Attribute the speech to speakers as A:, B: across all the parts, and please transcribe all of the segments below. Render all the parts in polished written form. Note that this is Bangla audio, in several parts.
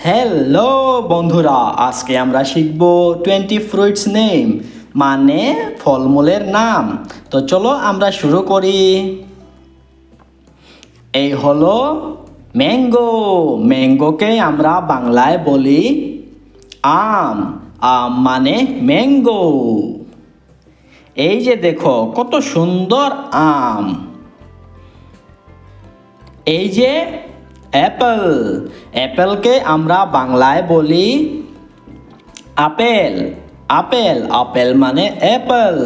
A: হ্যালো বন্ধুরা, আজকে আমরা শিখব 20 ফ্রুটস নেম মানে ফলমূলের নাম। তো চলো আমরা শুরু করি। এই হলো ম্যাঙ্গো। ম্যাঙ্গোকে আমরা বাংলায় বলি আম। আম মানে ম্যাঙ্গো। এই যে দেখো কত সুন্দর আম। এই যে অ্যাপেল। অ্যাপেলকে আমরা বাংলায় বলি আপেল। আপেল আপেল মানে অ্যাপেল।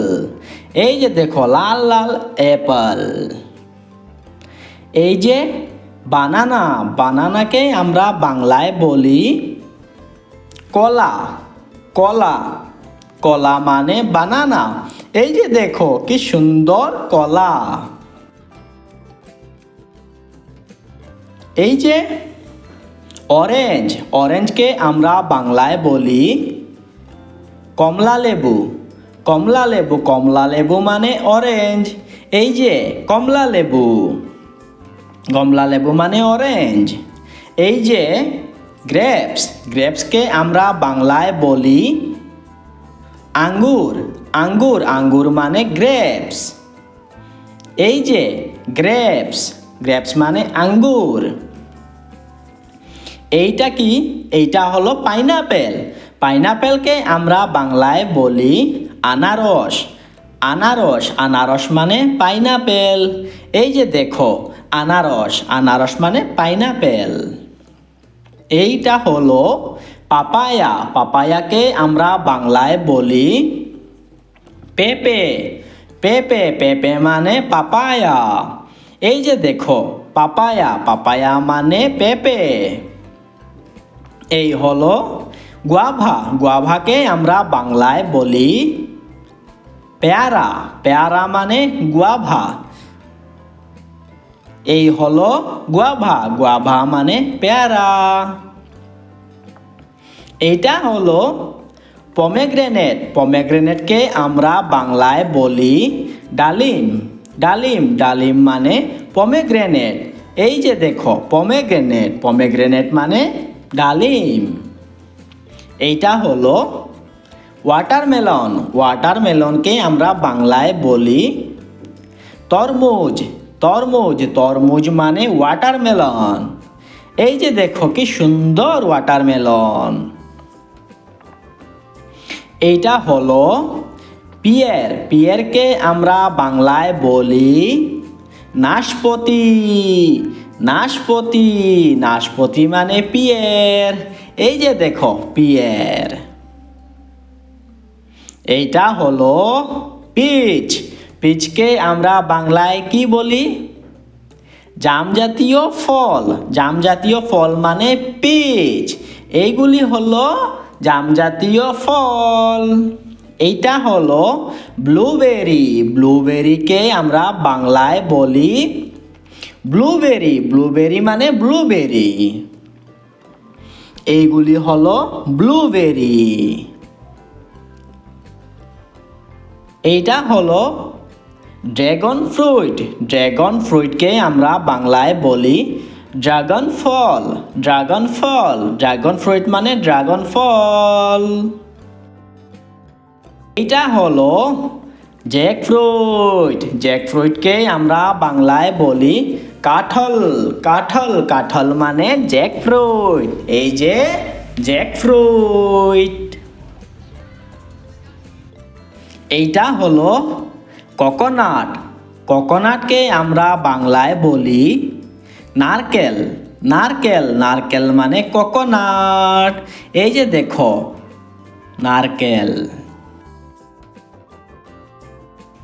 A: এই যে দেখো লাল লাল অ্যাপেল। এই যে বানানা। বানানাকে আমরা বাংলায় বলি কলা। কলা কলা মানে বানানা। এই যে দেখো কি সুন্দর কলা। এই যে অরেঞ্জ। অরেঞ্জকে আমরা বাংলায় বলি কমলা লেবু। কমলা লেবু কমলা লেবু মানে অরেঞ্জ। এই যে কমলা লেবু। কমলা লেবু মানে অরেঞ্জ। এই যে গ্রেপস। গ্রেপসকে আমরা বাংলায় বলি আঙ্গুর। আঙ্গুর আঙ্গুর মানে গ্রেপস। এই যে গ্রেপস। গ্রেপস মানে আঙ্গুর। এইটা কি? এইটা হলো পাইনাপেল। পাইনাপেলকে আমরা বাংলায় বলি আনারস। আনারস আনারস মানে পাইনাপেল। এই যে দেখো আনারস। আনারস মানে পাইনাপেল। এইটা হলো পাপায়া। পাপায়াকে আমরা বাংলায় বলি পেঁপে। পেঁপে পেঁপে মানে পাপায়া। এই যে দেখো পাপায়া। পাপায়া মানে পেঁপে। এই হলো গুয়াভা। গুয়াভাকে আমরা বাংলায় বলি পেয়ারা। পেয়ারা মানে গুয়াভা। এই হলো গুয়াভা। গুয়াভা মানে পেয়ারা। এইটা হলো পমেগ্রেনেট। পমেগ্রেনেটকে আমরা বাংলায় বলি ডালিম। ডালিম ডালিম মানে পমেগ্রেনেট। এই যে দেখো পমেগ্রেনেট। পমেগ্রেনেট মানে ডালিম। এইটা হলো ওয়াটারমেলন। ওয়াটারমেলনকে আমরা বাংলায় বলি তরমুজ। তরমুজ তরমুজ মানে ওয়াটারমেলন। এই যে দেখো কি সুন্দর ওয়াটারমেলন। এইটা হলো পিয়ার। পিয়ারকে আমরা বাংলায় বলি নাশপাতি। নাশপাতি নাশপাতি মানে পিয়ার। এই যে দেখো পিয়ার। এইটা হলো পিচ। পিচকে আমরা বাংলায় কি বলি? জামজাতীয় ফল। জামজাতীয় ফল মানে পিচ। এইগুলি হলো জামজাতীয় ফল। এইটা হলো ব্লুবেরি। ব্লুবেরিকে আমরা বাংলায় বলি ব্লুবেরি। ব্লুবেরি মানে ব্লুবেরি। এইগুলি হলো ব্লুবেরি। এইটা হলো ড্রাগন ফ্রুট। ড্রাগন ফ্রুটকে আমরা বাংলায় বলি ড্রাগন ফল। ড্রাগন ফল ড্রাগন ফ্রুট মানে ড্রাগন ফল। এটা হলো জ্যাকফ্রুট। জ্যাকফ্রুটকে আমরা বাংলায় বলি কাঁঠাল। কাঁঠাল কাঁঠাল মানে জ্যাকফ্রুট। এই যে জ্যাকফ্রুট। এইটা হলো কোকোনাট। কোকোনাটকে আমরা বাংলায় বলি নারকেল। নারকেল নারকেল মানে কোকোনাট। এই যে দেখো নারকেল।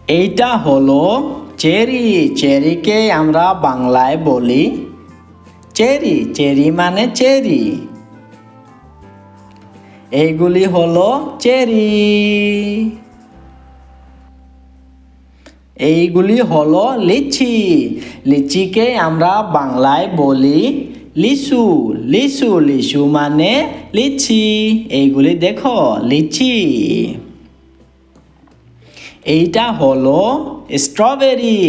A: এইটা হলো চেরি। চেরিকে আমরা বাংলায় বলি চেরি। চেরি মানে চেরি। এইগুলি হলো চেরি। এইগুলি হলো লিচি। লিচিকে আমরা বাংলায় বলি লিচু। লিচু লিচু মানে লিচি। এইগুলি দেখো লিচি। এইটা হলো স্ট্রবেরি।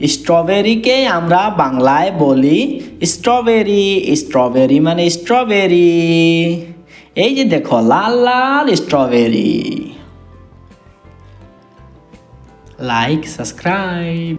A: স্ট্রবেরিকে আমরা বাংলায় বলি স্ট্রবেরি। স্ট্রবেরি মানে স্ট্রবেরি। এই যে দেখো লাল লাল স্ট্রবেরি। Like subscribe.